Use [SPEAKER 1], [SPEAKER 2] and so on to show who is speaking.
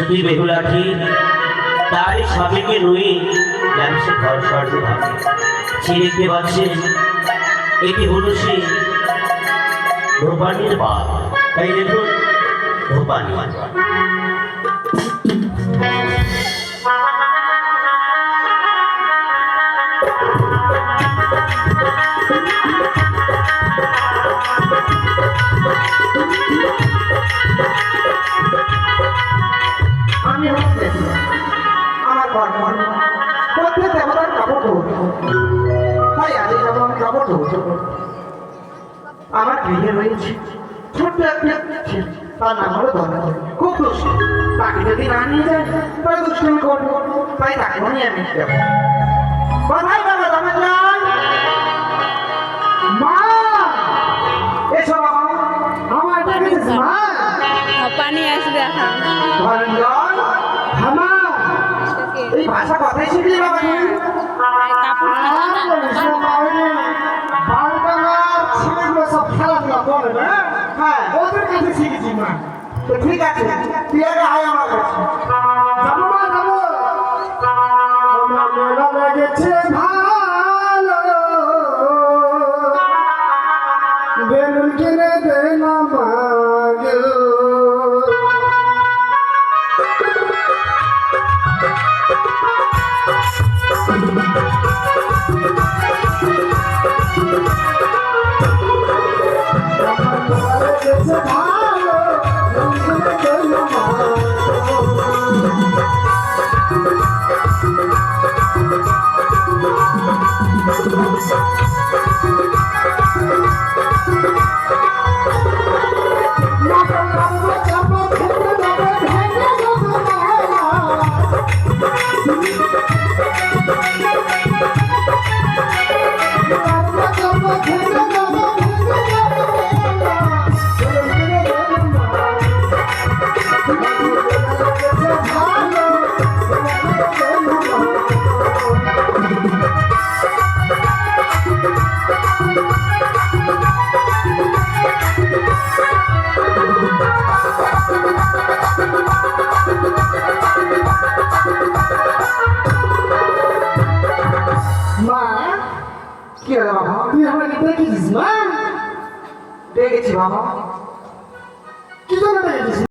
[SPEAKER 1] তুই বেহুলাঠি তাই স্বামীকে রুই যেন সে ঘর স্বর্গ থাকে। সে দেখতে পাচ্ছেন এটি হলো সে ধোপানির বাপ। তাই দেখুন ধোপানি
[SPEAKER 2] আমি হচ্ছে আমার কর্ম কোথায় দেবতার কাপড় ধরবো, তাই আগে যাব আমি কাপড় ধরবো। আমার গৃহে রয়েছে ছোট্ট একটা ছেলে, তার নাম হলো ধর্ম। খুব দুষ্ট, তাকে যদি না নিয়ে যায় তাহলে দুষ্টুমি করবো, তাই তাকে নিয়ে আমি যাবো। কোথায় বাবা ধর্মজন? মা এসো বাবা, আমার ডেকেছিস মা?
[SPEAKER 3] পানি আসবে এখন।
[SPEAKER 2] ধর্মজন হামা এই ভাষা কথাই শিখলি বাবা তুমি?
[SPEAKER 3] কাপড়
[SPEAKER 2] ছেলেগুলো সব খেলাধুলা করে না, হ্যাঁ ওদের কাছে শিখেছি মা। তো ঠিক আছে, তুই আগে আয় আমার কাছে। যাবো মা যাবো। আমার মেলা লেগেছে ভালো, বেলুন কিনে দে না মা গো। দেখেছি বাবা,